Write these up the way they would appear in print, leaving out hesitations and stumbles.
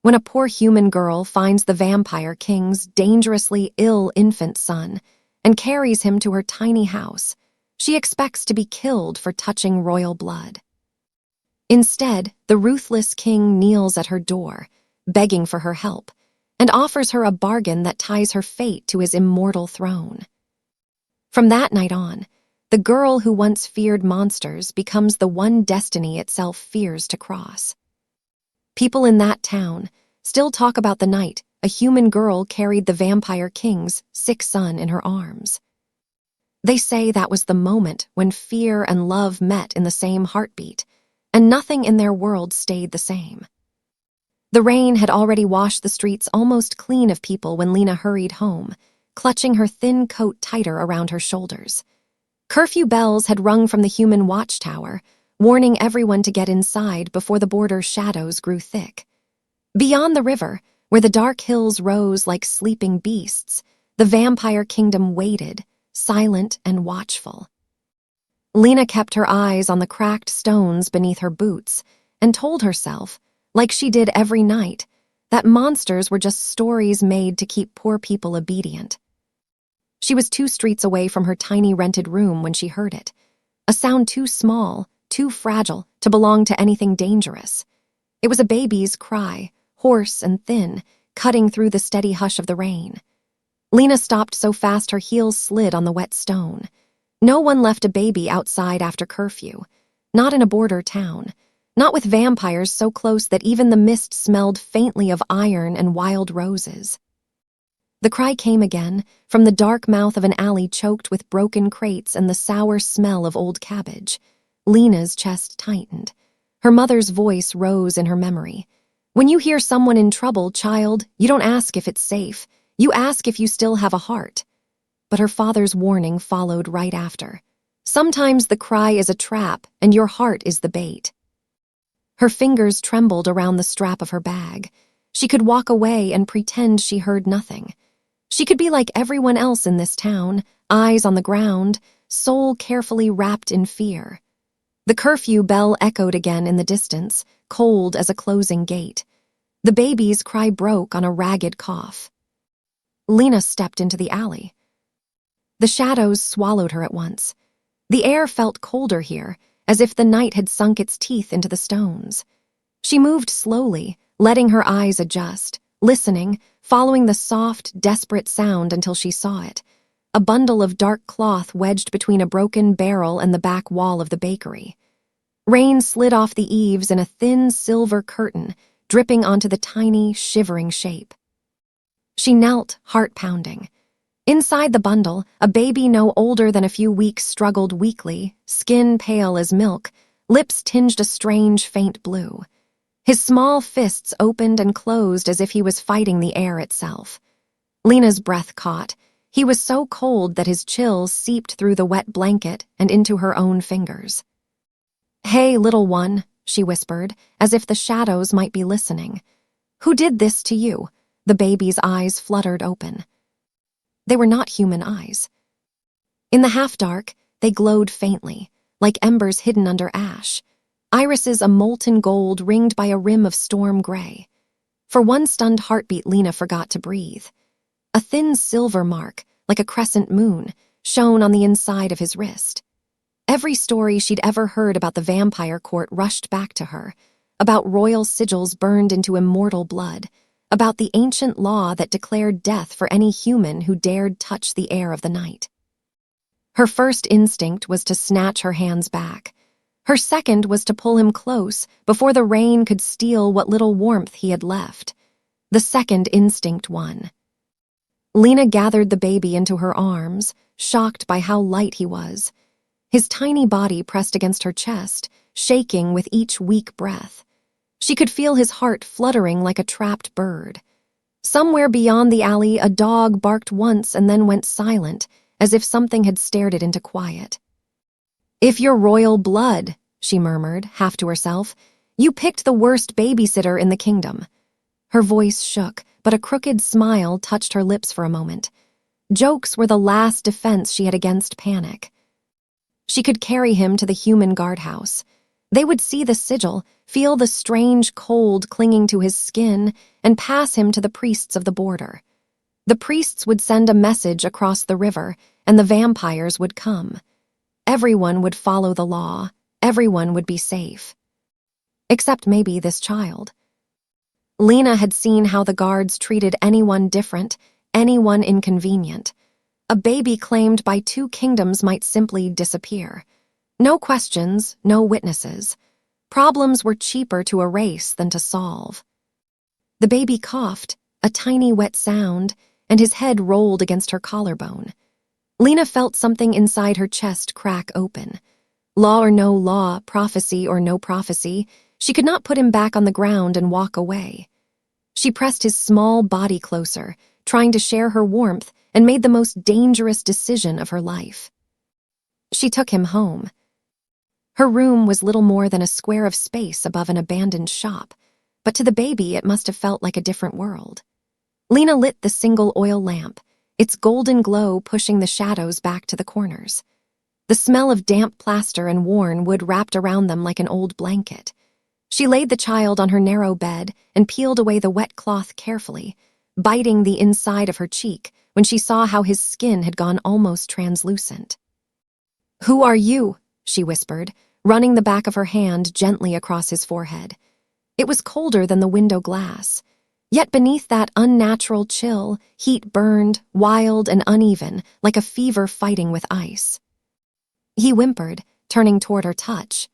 when a poor human girl finds the vampire king's dangerously ill infant son and carries him to her tiny house, she expects to be killed for touching royal blood. Instead, the ruthless king kneels at her door, begging for her help, and offers her a bargain that ties her fate to his immortal throne. From that night on, the girl who once feared monsters becomes the one destiny itself fears to cross. People in that town still talk about the night a human girl carried the vampire king's sick son in her arms. They say that was the moment when fear and love met in the same heartbeat, and nothing in their world stayed the same. The rain had already washed the streets almost clean of people when Lena hurried home, clutching her thin coat tighter around her shoulders. Curfew bells had rung from the human watchtower, warning everyone to get inside before the border's shadows grew thick. Beyond the river, where the dark hills rose like sleeping beasts, the vampire kingdom waited, silent and watchful. Lena kept her eyes on the cracked stones beneath her boots and told herself, like she did every night, that monsters were just stories made to keep poor people obedient. She was 2 streets away from her tiny rented room when she heard it, a sound too small, too fragile to belong to anything dangerous. It was a baby's cry, hoarse and thin, cutting through the steady hush of the rain. Lena stopped so fast her heels slid on the wet stone. No one left a baby outside after curfew, not in a border town, not with vampires so close that even the mist smelled faintly of iron and wild roses. The cry came again, from the dark mouth of an alley choked with broken crates and the sour smell of old cabbage. Lena's chest tightened. Her mother's voice rose in her memory. "When you hear someone in trouble, child, you don't ask if it's safe. You ask if you still have a heart." But her father's warning followed right after. "Sometimes the cry is a trap, and your heart is the bait." Her fingers trembled around the strap of her bag. She could walk away and pretend she heard nothing. She could be like everyone else in this town, eyes on the ground, soul carefully wrapped in fear. The curfew bell echoed again in the distance, cold as a closing gate. The baby's cry broke on a ragged cough. Lena stepped into the alley. The shadows swallowed her at once. The air felt colder here, as if the night had sunk its teeth into the stones. She moved slowly, letting her eyes adjust, listening, following the soft, desperate sound until she saw it. A bundle of dark cloth wedged between a broken barrel and the back wall of the bakery. Rain slid off the eaves in a thin silver curtain, dripping onto the tiny, shivering shape. She knelt, heart pounding. Inside the bundle, a baby no older than a few weeks struggled weakly, skin pale as milk, lips tinged a strange, faint blue. His small fists opened and closed as if he was fighting the air itself. Lena's breath caught. He was so cold that his chills seeped through the wet blanket and into her own fingers. "Hey, little one," she whispered, as if the shadows might be listening. "Who did this to you?" The baby's eyes fluttered open. They were not human eyes. In the half-dark, they glowed faintly, like embers hidden under ash, irises a molten gold ringed by a rim of storm gray. For one stunned heartbeat, Lena forgot to breathe. A thin silver mark, like a crescent moon, shone on the inside of his wrist. Every story she'd ever heard about the vampire court rushed back to her, about royal sigils burned into immortal blood, about the ancient law that declared death for any human who dared touch the air of the night. Her first instinct was to snatch her hands back. Her second was to pull him close before the rain could steal what little warmth he had left. The second instinct won. Lena gathered the baby into her arms, shocked by how light he was. His tiny body pressed against her chest, shaking with each weak breath. She could feel his heart fluttering like a trapped bird. Somewhere beyond the alley, a dog barked once and then went silent, as if something had stared it into quiet. "If you're royal blood," she murmured, half to herself, "you picked the worst babysitter in the kingdom." Her voice shook, but a crooked smile touched her lips for a moment. Jokes were the last defense she had against panic. She could carry him to the human guardhouse. They would see the sigil, feel the strange cold clinging to his skin, and pass him to the priests of the border. The priests would send a message across the river, and the vampires would come. Everyone would follow the law. Everyone would be safe. Except maybe this child. Lena had seen how the guards treated anyone different, anyone inconvenient. A baby claimed by 2 kingdoms might simply disappear. No questions, no witnesses. Problems were cheaper to erase than to solve. The baby coughed, a tiny wet sound, and his head rolled against her collarbone. Lena felt something inside her chest crack open. Law or no law, prophecy or no prophecy, she could not put him back on the ground and walk away. She pressed his small body closer, trying to share her warmth, and made the most dangerous decision of her life. She took him home. Her room was little more than a square of space above an abandoned shop, but to the baby it must have felt like a different world. Lena lit the single oil lamp, its golden glow pushing the shadows back to the corners. The smell of damp plaster and worn wood wrapped around them like an old blanket. She laid the child on her narrow bed and peeled away the wet cloth carefully, biting the inside of her cheek when she saw how his skin had gone almost translucent. "Who are you?" she whispered, running the back of her hand gently across his forehead. It was colder than the window glass. Yet beneath that unnatural chill, heat burned, wild and uneven, like a fever fighting with ice. He whimpered, turning toward her touch.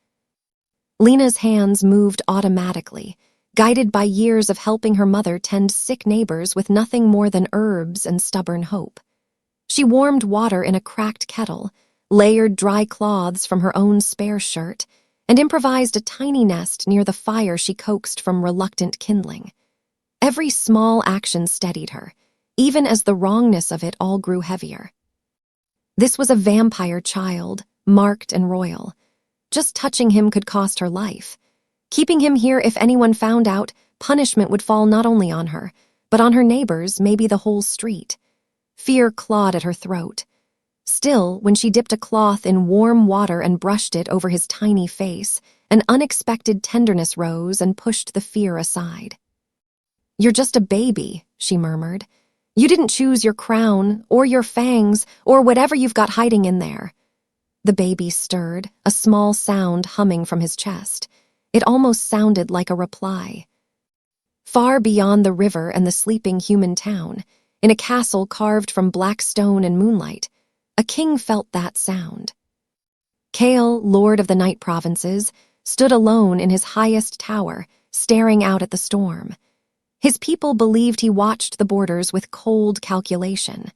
Lena's hands moved automatically, guided by years of helping her mother tend sick neighbors with nothing more than herbs and stubborn hope. She warmed water in a cracked kettle, layered dry cloths from her own spare shirt, and improvised a tiny nest near the fire she coaxed from reluctant kindling. Every small action steadied her, even as the wrongness of it all grew heavier. This was a vampire child, marked and royal. Just touching him could cost her life. Keeping him here, if anyone found out, punishment would fall not only on her, but on her neighbors, maybe the whole street. Fear clawed at her throat. Still, when she dipped a cloth in warm water and brushed it over his tiny face, an unexpected tenderness rose and pushed the fear aside. "You're just a baby," she murmured. "You didn't choose your crown, or your fangs, or whatever you've got hiding in there." The baby stirred, a small sound humming from his chest. It almost sounded like a reply. Far beyond the river and the sleeping human town, in a castle carved from black stone and moonlight, a king felt that sound. Kale, lord of the night provinces, stood alone in his highest tower, staring out at the storm. His people believed he watched the borders with cold calculation.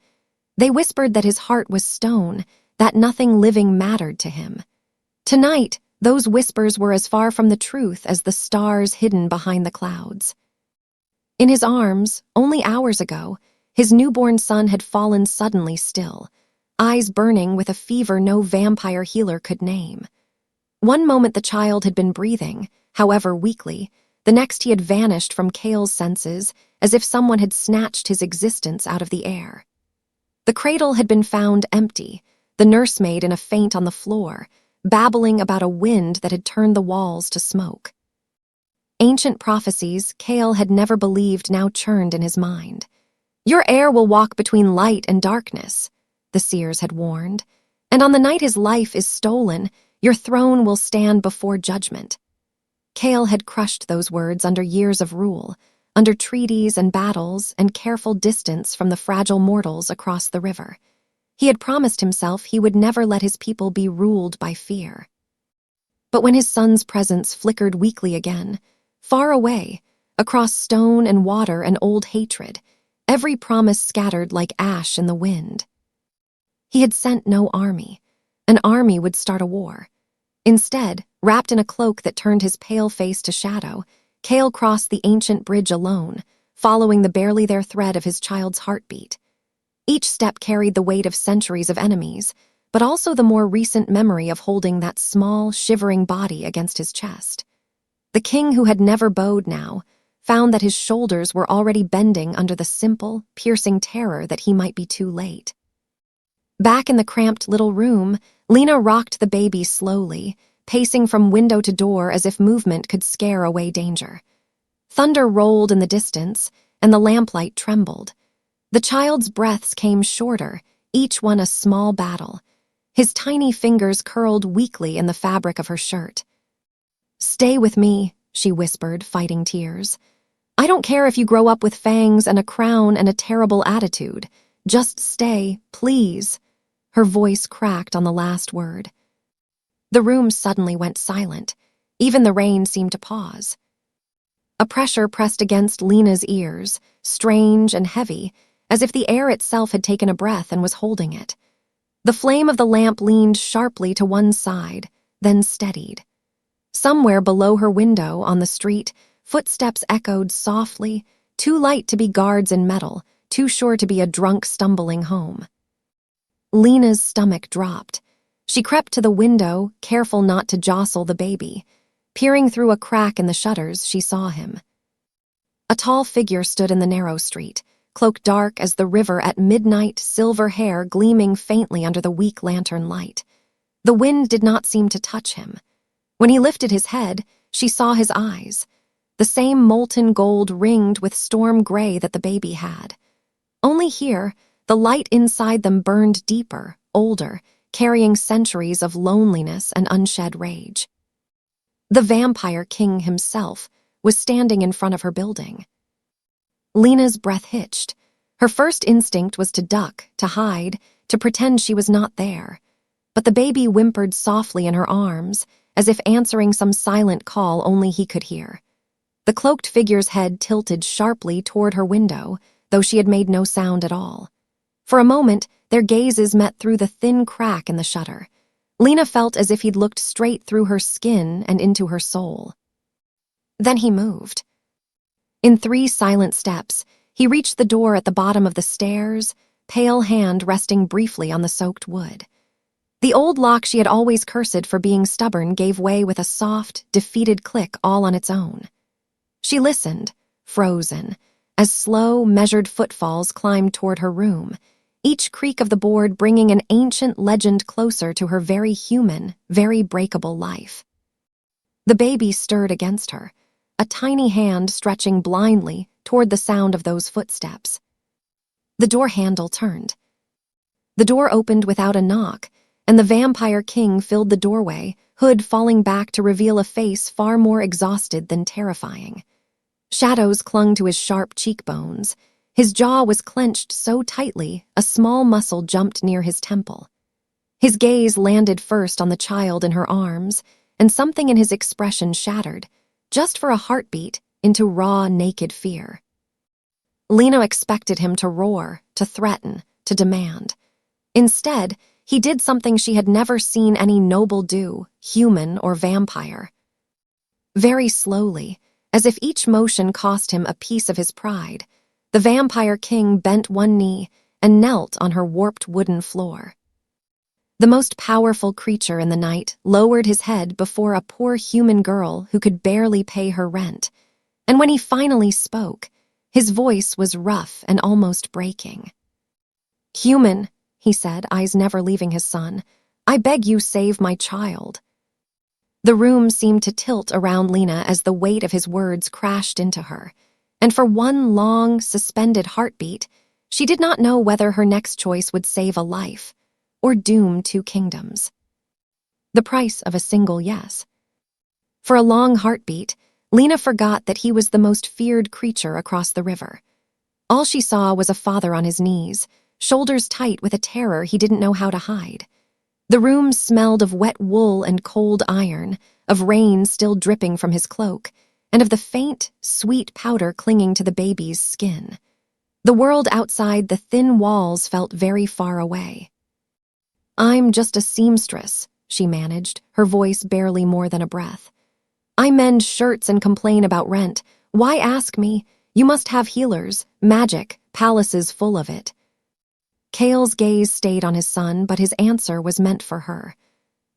They whispered that his heart was stone, that nothing living mattered to him. Tonight, those whispers were as far from the truth as the stars hidden behind the clouds. In his arms, only hours ago, his newborn son had fallen suddenly still, eyes burning with a fever no vampire healer could name. One moment the child had been breathing, however weakly, the next he had vanished from Kale's senses as if someone had snatched his existence out of the air. The cradle had been found empty, the nursemaid in a faint on the floor, babbling about a wind that had turned the walls to smoke. Ancient prophecies Kale had never believed now churned in his mind. "Your heir will walk between light and darkness," the seers had warned, "and on the night his life is stolen, your throne will stand before judgment." Kale had crushed those words under years of rule, under treaties and battles and careful distance from the fragile mortals across the river. He had promised himself he would never let his people be ruled by fear. But when his son's presence flickered weakly again, far away, across stone and water and old hatred, every promise scattered like ash in the wind. He had sent no army. An army would start a war. Instead, wrapped in a cloak that turned his pale face to shadow, Kale crossed the ancient bridge alone, following the barely there thread of his child's heartbeat. Each step carried the weight of centuries of enemies, but also the more recent memory of holding that small, shivering body against his chest. The king who had never bowed now found that his shoulders were already bending under the simple, piercing terror that he might be too late. Back in the cramped little room, Lena rocked the baby slowly, pacing from window to door as if movement could scare away danger. Thunder rolled in the distance, and the lamplight trembled. The child's breaths came shorter, each one a small battle. His tiny fingers curled weakly in the fabric of her shirt. "Stay with me," she whispered, fighting tears. "I don't care if you grow up with fangs and a crown and a terrible attitude. Just stay, please." Her voice cracked on the last word. The room suddenly went silent. Even the rain seemed to pause. A pressure pressed against Lena's ears, strange and heavy, as if the air itself had taken a breath and was holding it. The flame of the lamp leaned sharply to one side, then steadied. Somewhere below her window, on the street, footsteps echoed softly, too light to be guards in metal, too sure to be a drunk stumbling home. Lena's stomach dropped. She crept to the window, careful not to jostle the baby. Peering through a crack in the shutters, she saw him. A tall figure stood in the narrow street, cloaked dark as the river at midnight, silver hair gleaming faintly under the weak lantern light. The wind did not seem to touch him. When he lifted his head, she saw his eyes, the same molten gold ringed with storm gray that the baby had. Only here, the light inside them burned deeper, older, carrying centuries of loneliness and unshed rage. The vampire king himself was standing in front of her building. Lena's breath hitched. Her first instinct was to duck, to hide, to pretend she was not there. But the baby whimpered softly in her arms, as if answering some silent call only he could hear. The cloaked figure's head tilted sharply toward her window, though she had made no sound at all. For a moment, their gazes met through the thin crack in the shutter. Lena felt as if he'd looked straight through her skin and into her soul. Then he moved. In 3 silent steps, he reached the door at the bottom of the stairs, pale hand resting briefly on the soaked wood. The old lock she had always cursed for being stubborn gave way with a soft, defeated click all on its own. She listened, frozen, as slow, measured footfalls climbed toward her room, each creak of the board bringing an ancient legend closer to her very human, very breakable life. The baby stirred against her, a tiny hand stretching blindly toward the sound of those footsteps. The door handle turned. The door opened without a knock, and the vampire king filled the doorway, hood falling back to reveal a face far more exhausted than terrifying. Shadows clung to his sharp cheekbones. His jaw was clenched so tightly, a small muscle jumped near his temple. His gaze landed first on the child in her arms, and something in his expression shattered, just for a heartbeat, into raw, naked fear. Lena expected him to roar, to threaten, to demand. Instead, he did something she had never seen any noble do, human or vampire. Very slowly, as if each motion cost him a piece of his pride, the vampire king bent one knee and knelt on her warped wooden floor. The most powerful creature in the night lowered his head before a poor human girl who could barely pay her rent, and when he finally spoke, his voice was rough and almost breaking. "Human," he said, eyes never leaving his son, "I beg you save my child." The room seemed to tilt around Lena as the weight of his words crashed into her, and for one long, suspended heartbeat, she did not know whether her next choice would save a life or doom 2 kingdoms. The price of a single yes. For a long heartbeat, Lena forgot that he was the most feared creature across the river. All she saw was a father on his knees, shoulders tight with a terror he didn't know how to hide. The room smelled of wet wool and cold iron, of rain still dripping from his cloak, and of the faint, sweet powder clinging to the baby's skin. The world outside the thin walls felt very far away. "I'm just a seamstress," she managed, her voice barely more than a breath. "I mend shirts and complain about rent. Why ask me? You must have healers, magic, palaces full of it." Cale's gaze stayed on his son, but his answer was meant for her.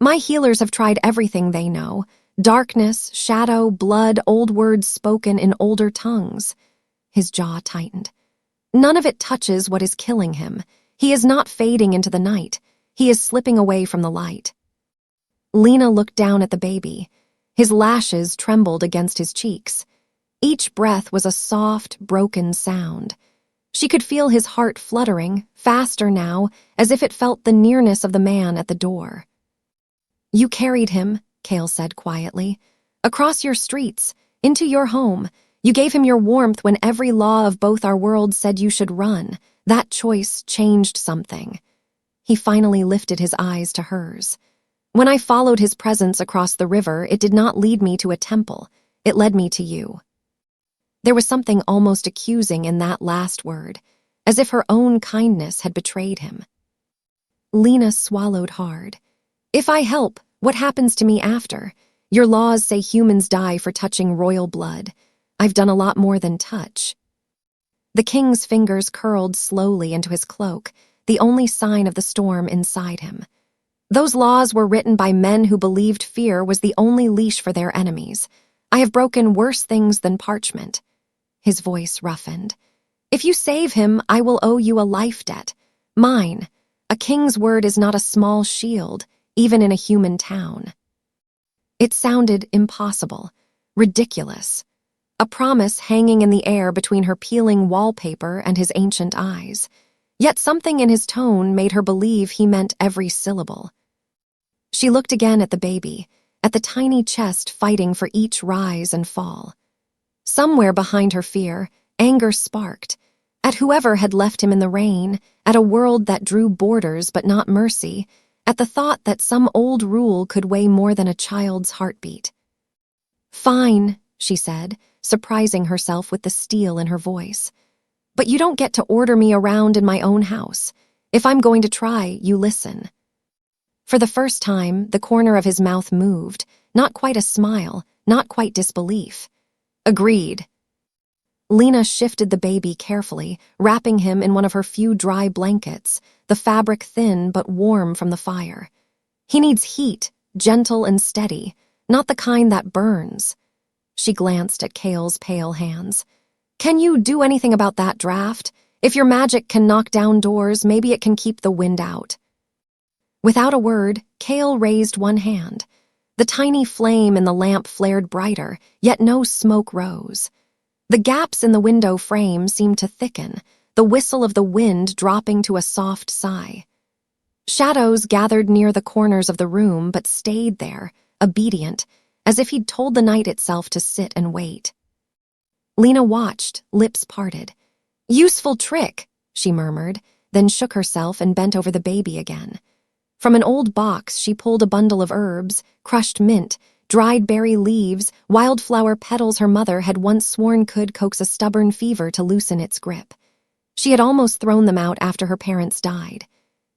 "My healers have tried everything they know. Darkness, shadow, blood, old words spoken in older tongues." His jaw tightened. "None of it touches what is killing him. He is not fading into the night. He is slipping away from the light." Lena looked down at the baby. His lashes trembled against his cheeks. Each breath was a soft, broken sound. She could feel his heart fluttering, faster now, as if it felt the nearness of the man at the door. "You carried him," Cale said quietly, "across your streets, into your home. You gave him your warmth when every law of both our worlds said you should run. That choice changed something." He finally lifted his eyes to hers. "When I followed his presence across the river, it did not lead me to a temple. It led me to you." There was something almost accusing in that last word, as if her own kindness had betrayed him. Lena swallowed hard. "If I help, what happens to me after? Your laws say humans die for touching royal blood. I've done a lot more than touch." The king's fingers curled slowly into his cloak, the only sign of the storm inside him. "Those laws were written by men who believed fear was the only leash for their enemies. I have broken worse things than parchment." His voice roughened. "If you save him, I will owe you a life debt. Mine. A king's word is not a small shield, even in a human town." It sounded impossible, ridiculous. A promise hanging in the air between her peeling wallpaper and his ancient eyes. Yet something in his tone made her believe he meant every syllable. She looked again at the baby, at the tiny chest fighting for each rise and fall. Somewhere behind her fear, anger sparked, at whoever had left him in the rain, at a world that drew borders but not mercy, at the thought that some old rule could weigh more than a child's heartbeat. "Fine," she said, surprising herself with the steel in her voice. "But you don't get to order me around in my own house. If I'm going to try, you listen." For the first time, the corner of his mouth moved, not quite a smile, not quite disbelief. "Agreed." Lena shifted the baby carefully, wrapping him in one of her few dry blankets, the fabric thin but warm from the fire. "He needs heat, gentle and steady, not the kind that burns." She glanced at Cale's pale hands. "Can you do anything about that draft? If your magic can knock down doors, maybe it can keep the wind out." Without a word, Cale raised one hand. The tiny flame in the lamp flared brighter, yet no smoke rose. The gaps in the window frame seemed to thicken, the whistle of the wind dropping to a soft sigh. Shadows gathered near the corners of the room but stayed there, obedient, as if he'd told the night itself to sit and wait. Lena watched, lips parted. "Useful trick," she murmured, then shook herself and bent over the baby again. From an old box, she pulled a bundle of herbs, crushed mint, dried berry leaves, wildflower petals her mother had once sworn could coax a stubborn fever to loosen its grip. She had almost thrown them out after her parents died.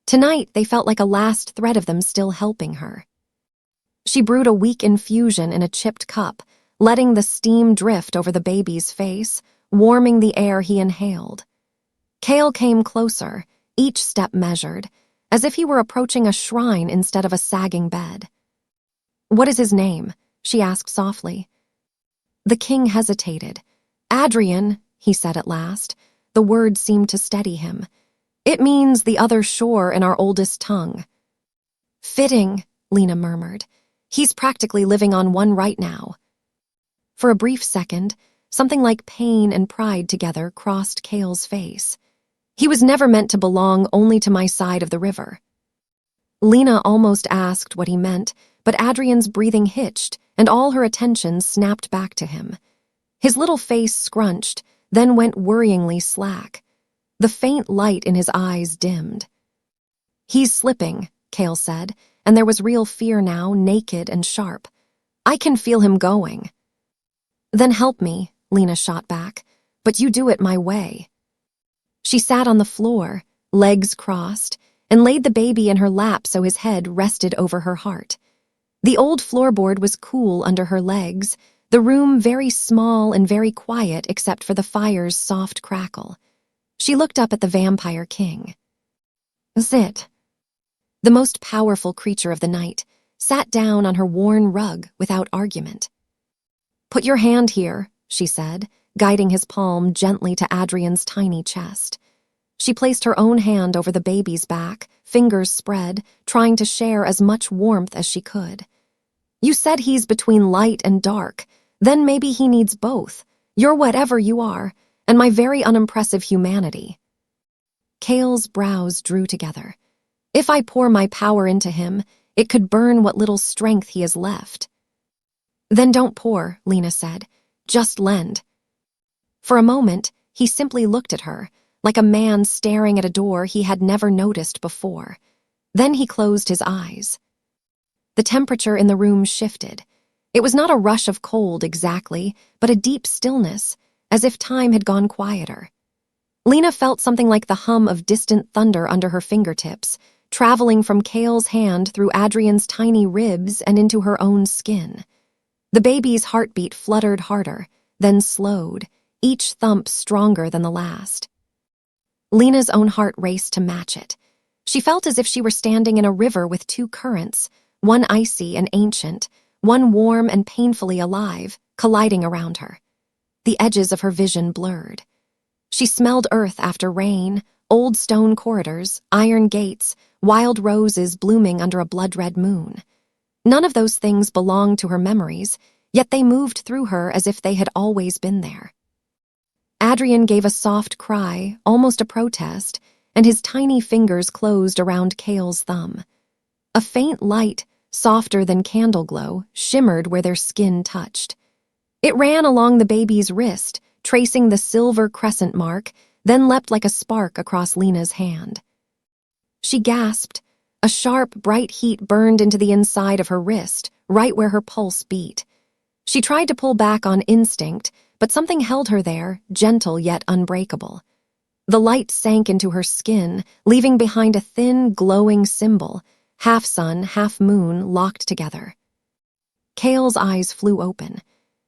Tonight, they felt like a last thread of them still helping her. She brewed a weak infusion in a chipped cup, letting the steam drift over the baby's face, warming the air he inhaled. Cale came closer, each step measured, as if he were approaching a shrine instead of a sagging bed. "What is his name?" she asked softly. The king hesitated. "Adrian," he said at last. The word seemed to steady him. "It means the other shore in our oldest tongue." "Fitting," Lena murmured. "He's practically living on one right now." For a brief second, something like pain and pride together crossed Cale's face. "He was never meant to belong only to my side of the river." Lena almost asked what he meant, but Adrian's breathing hitched, and all her attention snapped back to him. His little face scrunched, then went worryingly slack. The faint light in his eyes dimmed. "He's slipping," Cale said, and there was real fear now, naked and sharp. "I can feel him going." "Then help me," Lena shot back, "but you do it my way." She sat on the floor, legs crossed, and laid the baby in her lap so his head rested over her heart. The old floorboard was cool under her legs, the room very small and very quiet except for the fire's soft crackle. She looked up at the vampire king. Zit, the most powerful creature of the night, sat down on her worn rug without argument. "Put your hand here," she said, guiding his palm gently to Adrian's tiny chest. She placed her own hand over the baby's back, fingers spread, trying to share as much warmth as she could. You said he's between light and dark. Then maybe he needs both. You're whatever you are, and my very unimpressive humanity. Kale's brows drew together. If I pour my power into him, it could burn what little strength he has left. Then don't pour, Lena said. Just lend. For a moment, he simply looked at her, like a man staring at a door he had never noticed before. Then he closed his eyes. The temperature in the room shifted. It was not a rush of cold exactly, but a deep stillness, as if time had gone quieter. Lena felt something like the hum of distant thunder under her fingertips, traveling from Kale's hand through Adrian's tiny ribs and into her own skin. The baby's heartbeat fluttered harder, then slowed, each thump stronger than the last. Lena's own heart raced to match it. She felt as if she were standing in a river with two currents, one icy and ancient, one warm and painfully alive, colliding around her. The edges of her vision blurred. She smelled earth after rain, old stone corridors, iron gates, wild roses blooming under a blood-red moon. None of those things belonged to her memories, yet they moved through her as if they had always been there. Adrian gave a soft cry, almost a protest, and his tiny fingers closed around Kale's thumb. A faint light, softer than candle glow, shimmered where their skin touched. It ran along the baby's wrist, tracing the silver crescent mark, then leapt like a spark across Lena's hand. She gasped. A sharp, bright heat burned into the inside of her wrist, right where her pulse beat. She tried to pull back on instinct, but something held her there, gentle yet unbreakable. The light sank into her skin, leaving behind a thin, glowing symbol, half sun, half moon, locked together. Kale's eyes flew open.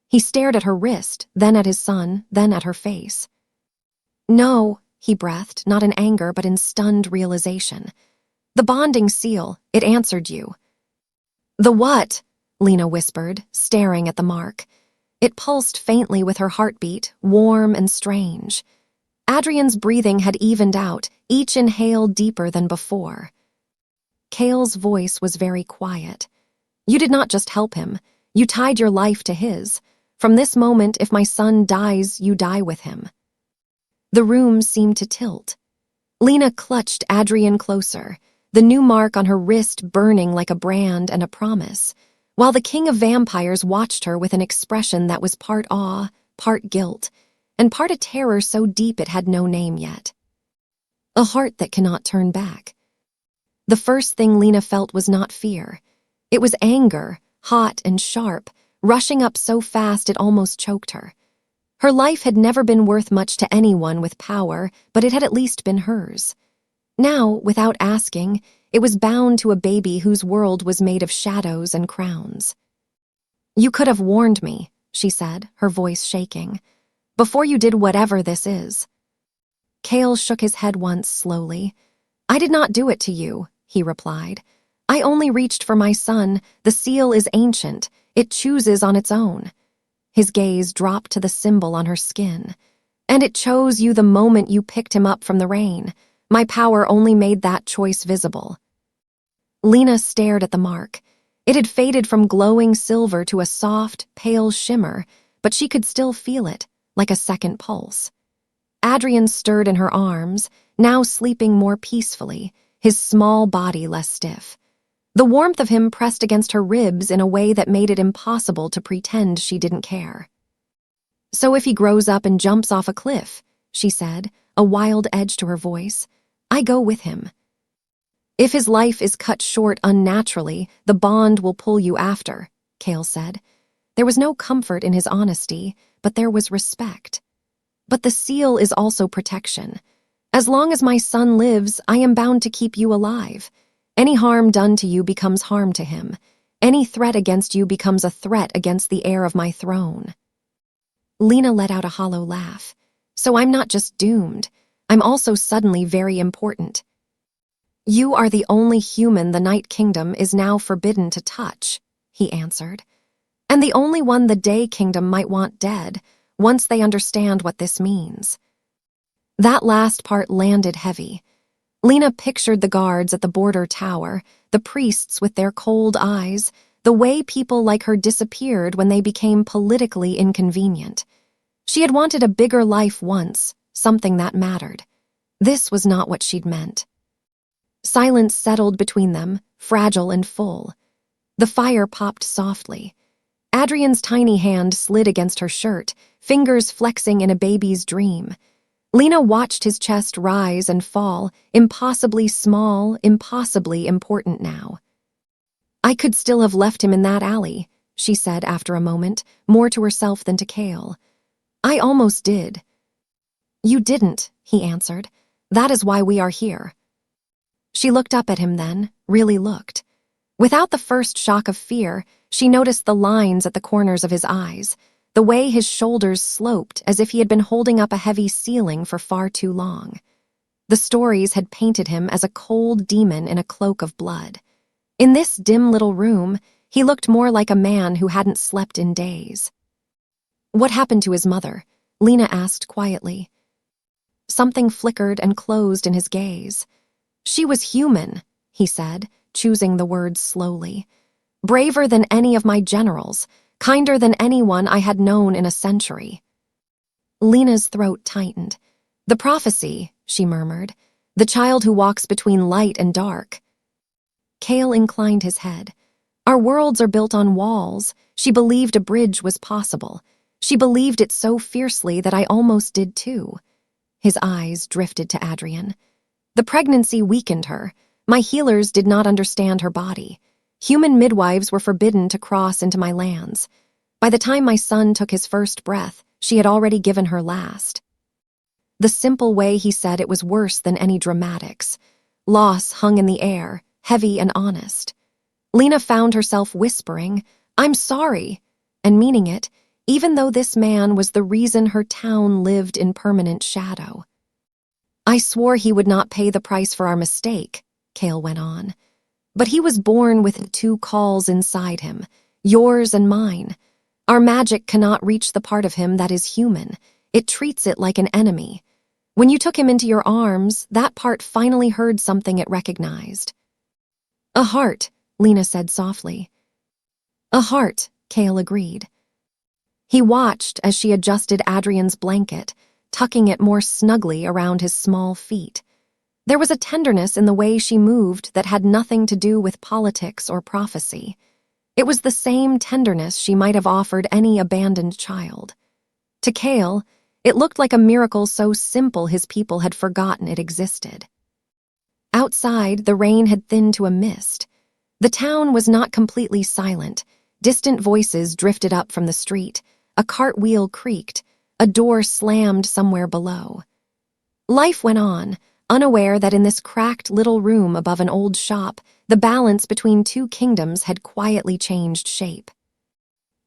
He stared at her wrist, then at his son, then at her face. No, he breathed, not in anger but in stunned realization. The bonding seal, it answered you. The what? Lena whispered, staring at the mark. It pulsed faintly with her heartbeat, warm and strange. Adrian's breathing had evened out, each inhale deeper than before. Kale's voice was very quiet. You did not just help him. You tied your life to his. From this moment, if my son dies, you die with him. The room seemed to tilt. Lena clutched Adrian closer, the new mark on her wrist burning like a brand and a promise, while the king of vampires watched her with an expression that was part awe, part guilt, and part a terror so deep it had no name yet. A heart that cannot turn back. The first thing Lena felt was not fear. It was anger, hot and sharp, rushing up so fast it almost choked her. Her life had never been worth much to anyone with power, but it had at least been hers. Now, without asking, it was bound to a baby whose world was made of shadows and crowns. You could have warned me, she said, her voice shaking, before you did whatever this is. Kale shook his head once slowly. I did not do it to you, he replied. I only reached for my son. The seal is ancient. It chooses on its own. His gaze dropped to the symbol on her skin. And it chose you the moment you picked him up from the rain. My power only made that choice visible. Lena stared at the mark. It had faded from glowing silver to a soft, pale shimmer, but she could still feel it, like a second pulse. Adrian stirred in her arms, now sleeping more peacefully, his small body less stiff. The warmth of him pressed against her ribs in a way that made it impossible to pretend she didn't care. So if he grows up and jumps off a cliff, she said, a wild edge to her voice, I go with him. If his life is cut short unnaturally, the bond will pull you after, Kale said. There was no comfort in his honesty, but there was respect. But the seal is also protection. As long as my son lives, I am bound to keep you alive. Any harm done to you becomes harm to him. Any threat against you becomes a threat against the heir of my throne. Lena let out a hollow laugh. So I'm not just doomed. I'm also suddenly very important. You are the only human the Night Kingdom is now forbidden to touch, he answered. And the only one the Day Kingdom might want dead, once they understand what this means. That last part landed heavy. Lena pictured the guards at the border tower, the priests with their cold eyes, the way people like her disappeared when they became politically inconvenient. She had wanted a bigger life once, something that mattered. This was not what she'd meant. Silence settled between them, fragile and full. The fire popped softly. Adrian's tiny hand slid against her shirt, fingers flexing in a baby's dream. Lena watched his chest rise and fall, impossibly small, impossibly important now. "I could still have left him in that alley," she said after a moment, more to herself than to Cale. "I almost did." "You didn't," he answered. "That is why we are here." She looked up at him then, really looked. Without the first shock of fear, she noticed the lines at the corners of his eyes, the way his shoulders sloped as if he had been holding up a heavy ceiling for far too long. The stories had painted him as a cold demon in a cloak of blood. In this dim little room, he looked more like a man who hadn't slept in days. "What happened to his mother?" Lena asked quietly. Something flickered and closed in his gaze. "She was human," he said, choosing the words slowly. "Braver than any of my generals, kinder than anyone I had known in a century." Lena's throat tightened. "The prophecy," she murmured. "The child who walks between light and dark." Cale inclined his head. "Our worlds are built on walls. She believed a bridge was possible. She believed it so fiercely that I almost did too." His eyes drifted to Adrian. "The pregnancy weakened her. My healers did not understand her body. Human midwives were forbidden to cross into my lands. By the time my son took his first breath, she had already given her last." The simple way he said it was worse than any dramatics. Loss hung in the air, heavy and honest. Lena found herself whispering, "I'm sorry," and meaning it, even though this man was the reason her town lived in permanent shadow. "I swore he would not pay the price for our mistake," Cale went on. "But he was born with two calls inside him, yours and mine. Our magic cannot reach the part of him that is human. It treats it like an enemy. When you took him into your arms, that part finally heard something it recognized." "A heart," Lena said softly. "A heart," Cale agreed. He watched as she adjusted Adrian's blanket, tucking it more snugly around his small feet. There was a tenderness in the way she moved that had nothing to do with politics or prophecy. It was the same tenderness she might have offered any abandoned child. To Cale, it looked like a miracle so simple his people had forgotten it existed. Outside, the rain had thinned to a mist. The town was not completely silent. Distant voices drifted up from the street. A cartwheel creaked. A door slammed somewhere below. Life went on, unaware that in this cracked little room above an old shop, the balance between two kingdoms had quietly changed shape.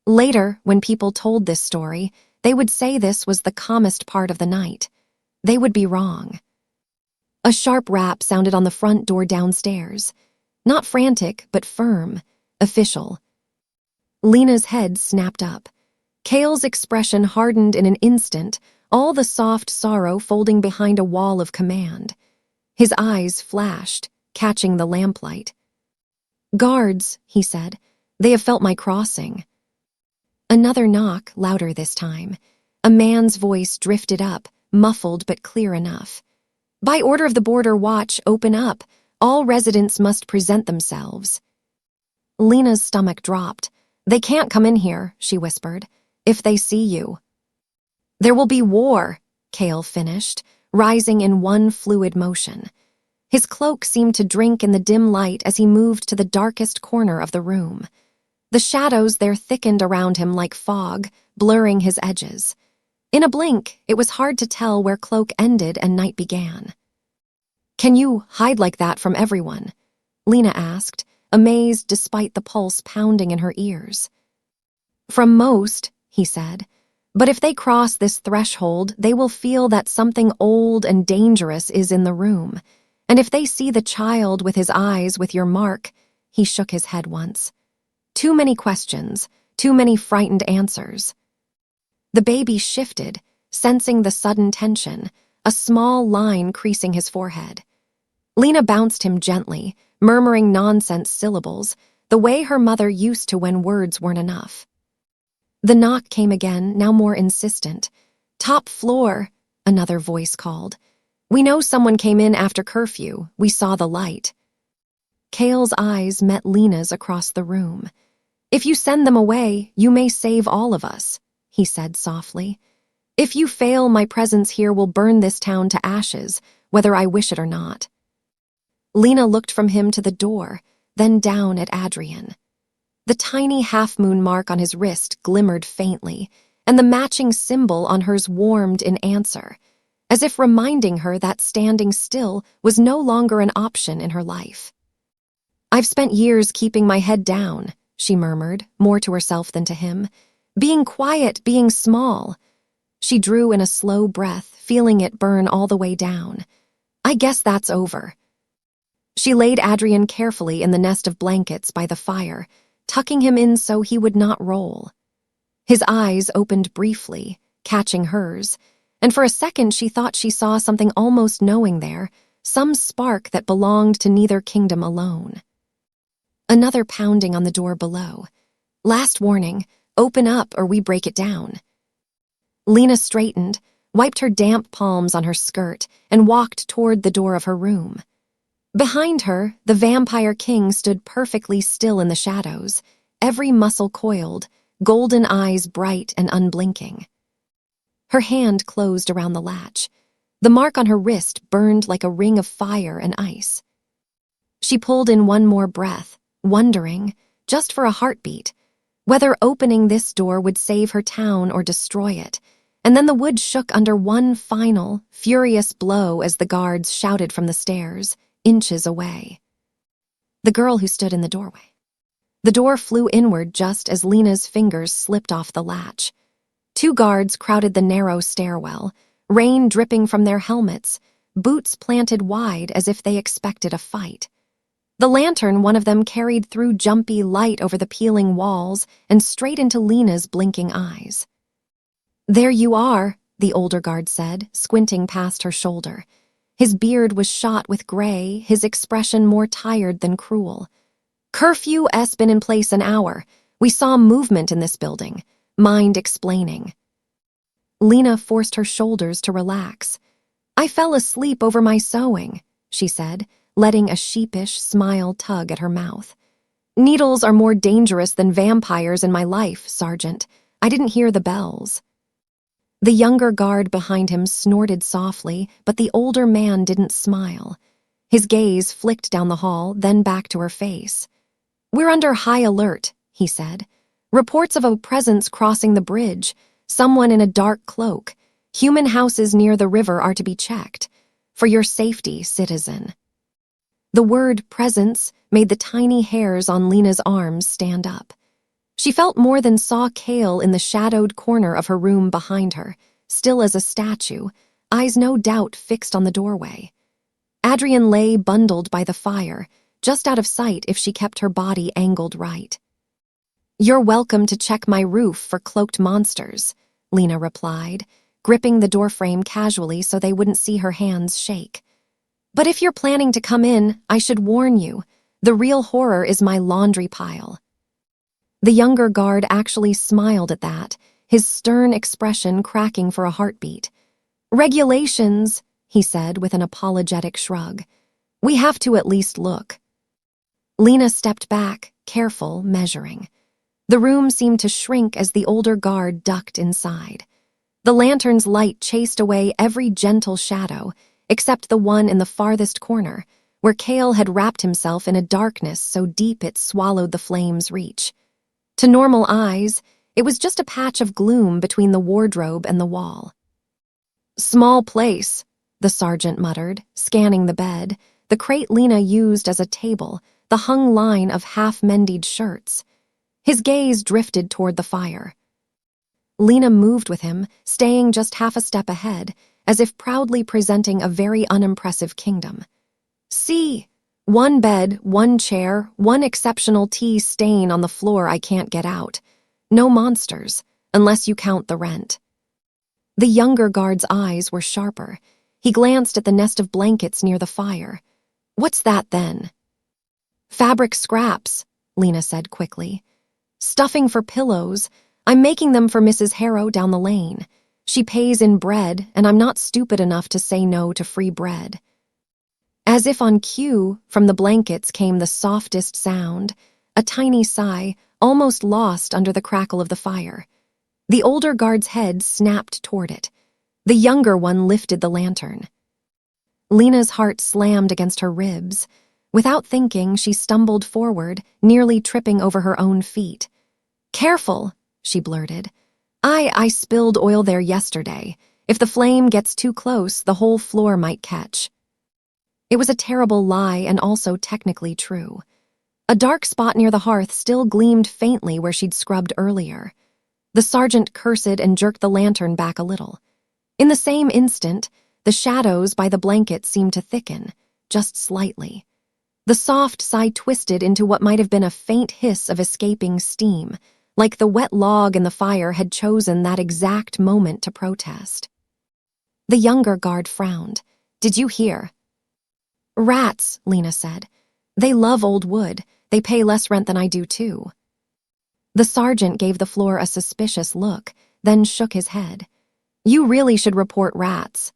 Later, when people told this story, they would say this was the calmest part of the night. They would be wrong. A sharp rap sounded on the front door downstairs. Not frantic, but firm, official. Lena's head snapped up. Cale's expression hardened in an instant, all the soft sorrow folding behind a wall of command. His eyes flashed, catching the lamplight. "Guards," he said. "They have felt my crossing." Another knock, louder this time. A man's voice drifted up, muffled but clear enough. "By order of the border watch, open up. All residents must present themselves." Lena's stomach dropped. "They can't come in here," she whispered. "If they see you." "There will be war," Cale finished, rising in one fluid motion. His cloak seemed to drink in the dim light as he moved to the darkest corner of the room. The shadows there thickened around him like fog, blurring his edges. In a blink, it was hard to tell where cloak ended and night began. "Can you hide like that from everyone?" Lena asked, amazed despite the pulse pounding in her ears. "From most," he said. "But if they cross this threshold, they will feel that something old and dangerous is in the room. And if they see the child with his eyes with your mark," he shook his head once. "Too many questions, too many frightened answers." The baby shifted, sensing the sudden tension. a small line creasing his forehead. Lena bounced him gently, murmuring nonsense syllables, the way her mother used to when words weren't enough. The knock came again, now more insistent. "Top floor," another voice called. "We know someone came in after curfew. We saw the light." Cale's eyes met Lena's across the room. "If you send them away, you may save all of us," he said softly. "If you fail, my presence here will burn this town to ashes, whether I wish it or not." Lena looked from him to the door, then down at Adrian. The tiny half-moon mark on his wrist glimmered faintly, and the matching symbol on hers warmed in answer, as if reminding her that standing still was no longer an option in her life. "I've spent years keeping my head down," she murmured, more to herself than to him. "Being quiet, being small." She drew in a slow breath, feeling it burn all the way down. "I guess that's over." She laid Adrian carefully in the nest of blankets by the fire, tucking him in so he would not roll. His eyes opened briefly, catching hers, and for a second she thought she saw something almost knowing there, some spark that belonged to neither kingdom alone. Another pounding on the door below. "Last warning, open up or we break it down." Lena straightened, wiped her damp palms on her skirt, and walked toward the door of her room. Behind her, the vampire king stood perfectly still in the shadows, every muscle coiled, golden eyes bright and unblinking. Her hand closed around the latch. The mark on her wrist burned like a ring of fire and ice. She pulled in one more breath, wondering, just for a heartbeat, whether opening this door would save her town or destroy it, and then the wood shook under one final, furious blow as the guards shouted from the stairs, inches away. The girl who stood in the doorway. The door flew inward just as Lena's fingers slipped off the latch. Two guards crowded the narrow stairwell, rain dripping from their helmets, boots planted wide as if they expected a fight. The lantern one of them carried threw jumpy light over the peeling walls and straight into Lena's blinking eyes. "There you are," the older guard said, squinting past her shoulder. His beard was shot with gray, his expression more tired than cruel. "Curfew's been in place an hour. We saw movement in this building," mind explaining. Lena forced her shoulders to relax. "I fell asleep over my sewing," she said, letting a sheepish smile tug at her mouth. "Needles are more dangerous than vampires in my life, Sergeant. I didn't hear the bells." The younger guard behind him snorted softly, but the older man didn't smile. His gaze flicked down the hall, then back to her face. "We're under high alert," he said. "Reports of a presence crossing the bridge, someone in a dark cloak. Human houses near the river are to be checked. For your safety, citizen." The word presence made the tiny hairs on Lena's arms stand up. She felt more than saw Cale in the shadowed corner of her room behind her, still as a statue, eyes no doubt fixed on the doorway. Adrian lay bundled by the fire, just out of sight if she kept her body angled right. "You're welcome to check my roof for cloaked monsters," Lena replied, gripping the doorframe casually so they wouldn't see her hands shake. "But if you're planning to come in, I should warn you, the real horror is my laundry pile." The younger guard actually smiled at that, his stern expression cracking for a heartbeat. "Regulations," he said with an apologetic shrug. "We have to at least look." Lena stepped back, careful, measuring. The room seemed to shrink as the older guard ducked inside. The lantern's light chased away every gentle shadow, except the one in the farthest corner, where Cale had wrapped himself in a darkness so deep it swallowed the flame's reach. To normal eyes, it was just a patch of gloom between the wardrobe and the wall. "Small place," the sergeant muttered, scanning the bed, the crate Lena used as a table, the hung line of half-mendied shirts. His gaze drifted toward the fire. Lena moved with him, staying just half a step ahead, as if proudly presenting a very unimpressive kingdom. "See, one bed, one chair, one exceptional tea stain on the floor I can't get out. No monsters, unless you count the rent." The younger guard's eyes were sharper. He glanced at the nest of blankets near the fire. "What's that, then?" "Fabric scraps," Lena said quickly. "Stuffing for pillows. I'm making them for Mrs. Harrow down the lane. She pays in bread, and I'm not stupid enough to say no to free bread." As if on cue, from the blankets came the softest sound, a tiny sigh, almost lost under the crackle of the fire. The older guard's head snapped toward it. The younger one lifted the lantern. Lena's heart slammed against her ribs. Without thinking, she stumbled forward, nearly tripping over her own feet. "Careful," she blurted. I spilled oil there yesterday. If the flame gets too close, the whole floor might catch." It was a terrible lie and also technically true. A dark spot near the hearth still gleamed faintly where she'd scrubbed earlier. The sergeant cursed and jerked the lantern back a little. In the same instant, the shadows by the blanket seemed to thicken, just slightly. The soft sigh twisted into what might have been a faint hiss of escaping steam, like the wet log in the fire had chosen that exact moment to protest. The younger guard frowned. "Did you hear?" "Rats," Lena said. "They love old wood. They pay less rent than I do, too." The sergeant gave the floor a suspicious look, then shook his head. "You really should report rats."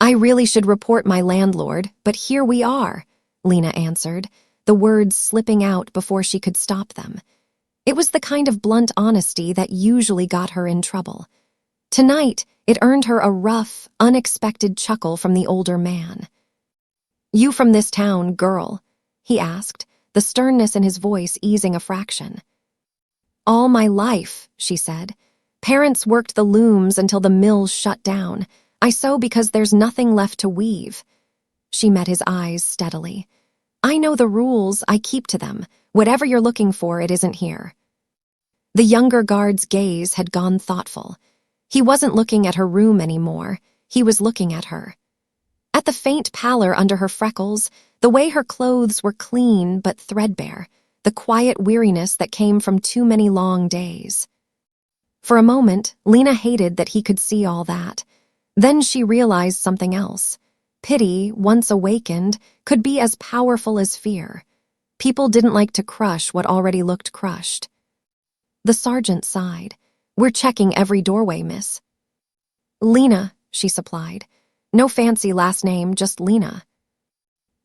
"I really should report my landlord, but here we are," Lena answered, the words slipping out before she could stop them. It was the kind of blunt honesty that usually got her in trouble. Tonight, it earned her a rough, unexpected chuckle from the older man. "You from this town, girl?" he asked, the sternness in his voice easing a fraction. "All my life," she said. "Parents worked the looms until the mills shut down. I sew because there's nothing left to weave." She met his eyes steadily. "I know the rules, I keep to them. Whatever you're looking for, it isn't here." The younger guard's gaze had gone thoughtful. He wasn't looking at her room anymore. He was looking at her. At the faint pallor under her freckles, the way her clothes were clean but threadbare, the quiet weariness that came from too many long days. For a moment, Lena hated that he could see all that. Then she realized something else. Pity, once awakened, could be as powerful as fear. People didn't like to crush what already looked crushed. The sergeant sighed. "We're checking every doorway, miss." "Lena," she supplied. "No fancy last name, just Lena."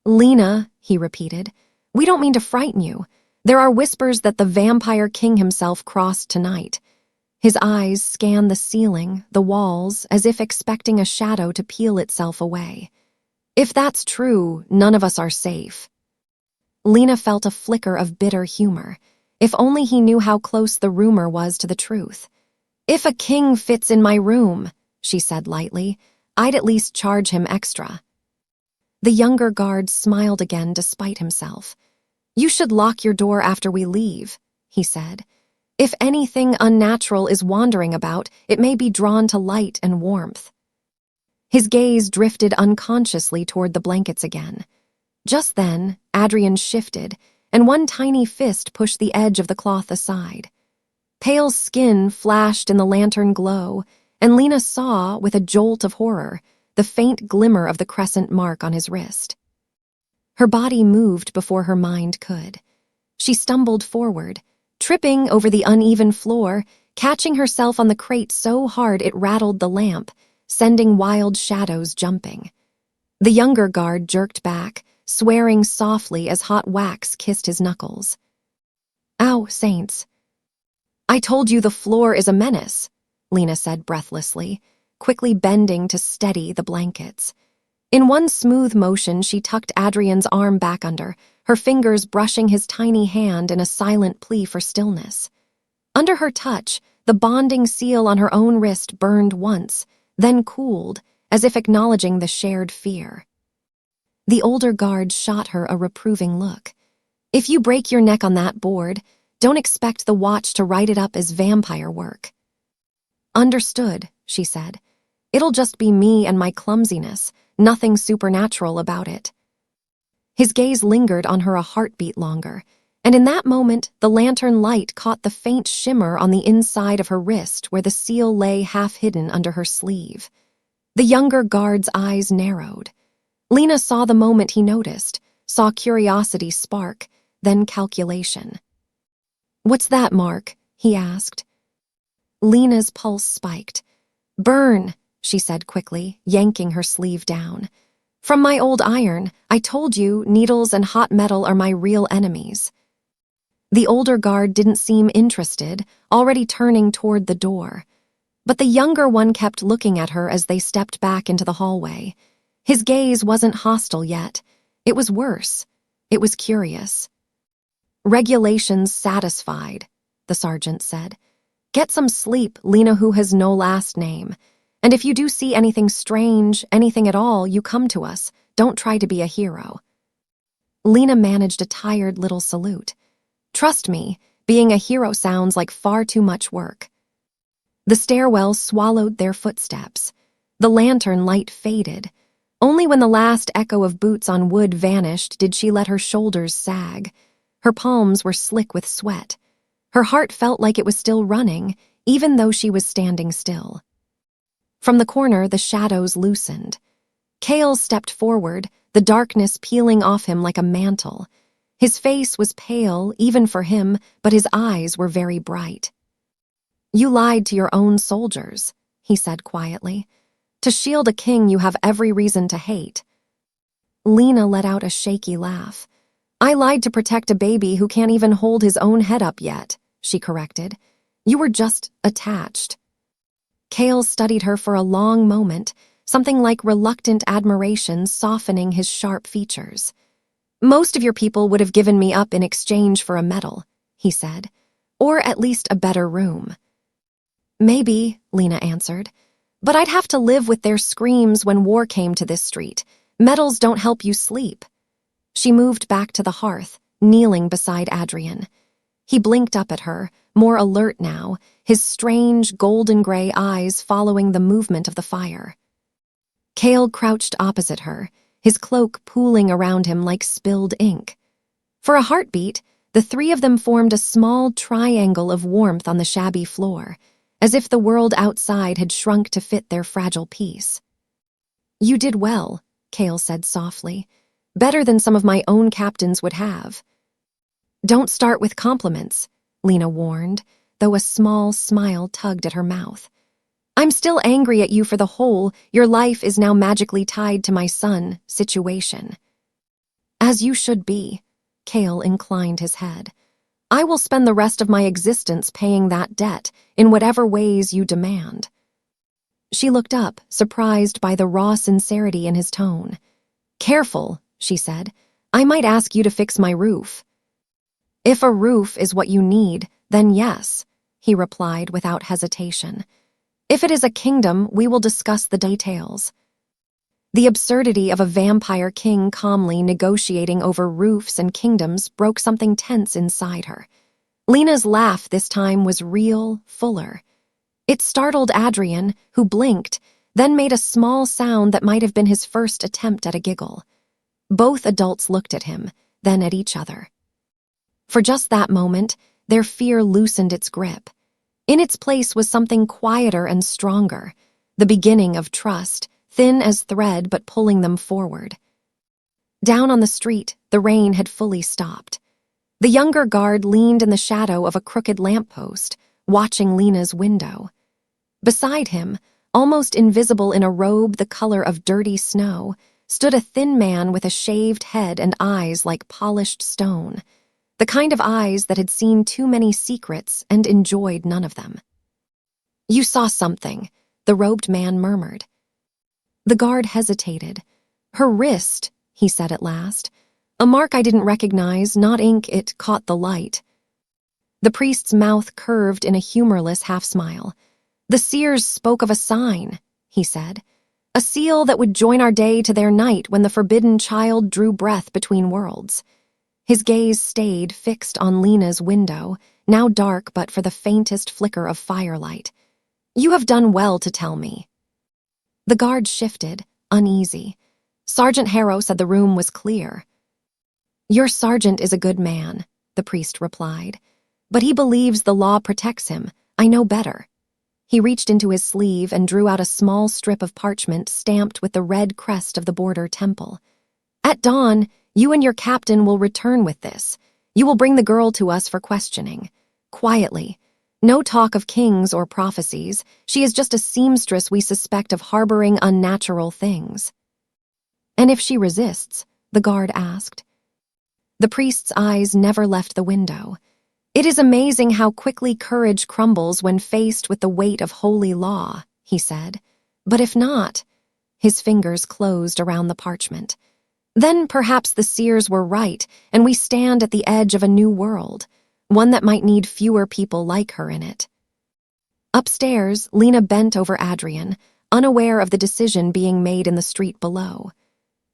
"Lena," he repeated. "We don't mean to frighten you. There are whispers that the vampire king himself crossed tonight." His eyes scanned the ceiling, the walls, as if expecting a shadow to peel itself away. "If that's true, none of us are safe." Lena felt a flicker of bitter humor. If only he knew how close the rumor was to the truth. "If a king fits in my room," she said lightly, "I'd at least charge him extra." The younger guard smiled again despite himself. "You should lock your door after we leave," he said. "If anything unnatural is wandering about, it may be drawn to light and warmth." His gaze drifted unconsciously toward the blankets again. Just then, Adrian shifted, and one tiny fist pushed the edge of the cloth aside. Pale skin flashed in the lantern glow, and Lena saw, with a jolt of horror, the faint glimmer of the crescent mark on his wrist. Her body moved before her mind could. She stumbled forward, tripping over the uneven floor, catching herself on the crate so hard it rattled the lamp, sending wild shadows jumping. The younger guard jerked back, swearing softly as hot wax kissed his knuckles. "Ow, saints." "I told you the floor is a menace," Lena said breathlessly, quickly bending to steady the blankets. In one smooth motion, she tucked Adrian's arm back under, her fingers brushing his tiny hand in a silent plea for stillness. Under her touch, the bonding seal on her own wrist burned once, then cooled, as if acknowledging the shared fear. The older guard shot her a reproving look. "If you break your neck on that board, don't expect the watch to write it up as vampire work." "Understood," she said. "It'll just be me and my clumsiness, nothing supernatural about it." His gaze lingered on her a heartbeat longer, and in that moment the lantern light caught the faint shimmer on the inside of her wrist where the seal lay half hidden under her sleeve. The younger guard's eyes narrowed. Lena saw the moment he noticed, saw curiosity spark, then calculation. "What's that, Mark?" he asked. Lena's pulse spiked. "Burn," she said quickly, yanking her sleeve down. "From my old iron, I told you needles and hot metal are my real enemies." The older guard didn't seem interested, already turning toward the door. But the younger one kept looking at her as they stepped back into the hallway. His gaze wasn't hostile yet. It was worse. It was curious. "Regulations satisfied," the sergeant said. "Get some sleep, Lena, who has no last name. And if you do see anything strange, anything at all, you come to us. Don't try to be a hero." Lena managed a tired little salute. "Trust me, being a hero sounds like far too much work." The stairwell swallowed their footsteps. The lantern light faded. Only when the last echo of boots on wood vanished did she let her shoulders sag. Her palms were slick with sweat. Her heart felt like it was still running, even though she was standing still. From the corner, the shadows loosened. Cale stepped forward, the darkness peeling off him like a mantle. His face was pale, even for him, but his eyes were very bright. "You lied to your own soldiers," he said quietly. "To shield a king you have every reason to hate." Lena let out a shaky laugh. "I lied to protect a baby who can't even hold his own head up yet," she corrected. "You were just attached." Cale studied her for a long moment, something like reluctant admiration softening his sharp features. "Most of your people would have given me up in exchange for a medal," he said, "or at least a better room." "Maybe," Lena answered, "but I'd have to live with their screams when war came to this street. Medals don't help you sleep." She moved back to the hearth, kneeling beside Adrian. He blinked up at her, more alert now, his strange golden-gray eyes following the movement of the fire. Cale crouched opposite her, his cloak pooling around him like spilled ink. For a heartbeat, the three of them formed a small triangle of warmth on the shabby floor, as if the world outside had shrunk to fit their fragile peace. "You did well," Cale said softly. "Better than some of my own captains would have." "Don't start with compliments," Lena warned, though a small smile tugged at her mouth. "I'm still angry at you for the whole "your life is now magically tied to my son" situation." "As you should be," Cale inclined his head. "I will spend the rest of my existence paying that debt in whatever ways you demand." She looked up, surprised by the raw sincerity in his tone. "Careful," she said. "I might ask you to fix my roof." "If a roof is what you need, then yes," he replied without hesitation. "If it is a kingdom, we will discuss the details." The absurdity of a vampire king calmly negotiating over roofs and kingdoms broke something tense inside her. Lena's laugh this time was real, fuller. It startled Adrian, who blinked, then made a small sound that might have been his first attempt at a giggle. Both adults looked at him, then at each other. For just that moment, their fear loosened its grip. In its place was something quieter and stronger, the beginning of trust, thin as thread but pulling them forward. Down on the street, the rain had fully stopped. The younger guard leaned in the shadow of a crooked lamppost, watching Lena's window. Beside him, almost invisible in a robe the color of dirty snow, stood a thin man with a shaved head and eyes like polished stone, the kind of eyes that had seen too many secrets and enjoyed none of them. "You saw something," the robed man murmured. The guard hesitated. "Her wrist," he said at last. "A mark I didn't recognize, not ink, it caught the light." The priest's mouth curved in a humorless half-smile. "The seers spoke of a sign," he said. "A seal that would join our day to their night when the forbidden child drew breath between worlds." His gaze stayed fixed on Lena's window, now dark but for the faintest flicker of firelight. "You have done well to tell me." The guard shifted, uneasy. Sergeant Harrow said the room was clear. "Your sergeant is a good man," the priest replied. "But he believes the law protects him. I know better." He reached into his sleeve and drew out a small strip of parchment stamped with the red crest of the border temple. "At dawn, you and your captain will return with this. You will bring the girl to us for questioning. Quietly. No talk of kings or prophecies. She is just a seamstress we suspect of harboring unnatural things." "And if she resists?" the guard asked. The priest's eyes never left the window. "It is amazing how quickly courage crumbles when faced with the weight of holy law," he said. "But if not—" His fingers closed around the parchment. "Then perhaps the seers were right, and we stand at the edge of a new world, one that might need fewer people like her in it." Upstairs, Lena bent over Adrian, unaware of the decision being made in the street below.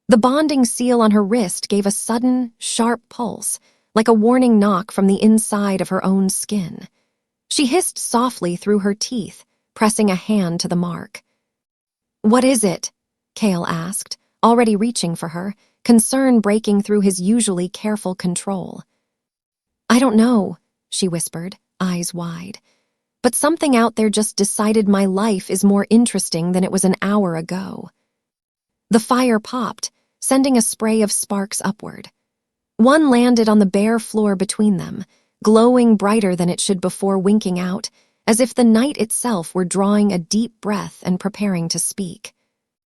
The bonding seal on her wrist gave a sudden, sharp pulse, like a warning knock from the inside of her own skin. She hissed softly through her teeth, pressing a hand to the mark. "What is it?" Cale asked, already reaching for her, concern breaking through his usually careful control. "I don't know," she whispered, eyes wide. "But something out there just decided my life is more interesting than it was an hour ago." The fire popped, sending a spray of sparks upward. One landed on the bare floor between them, glowing brighter than it should before winking out, as if the night itself were drawing a deep breath and preparing to speak.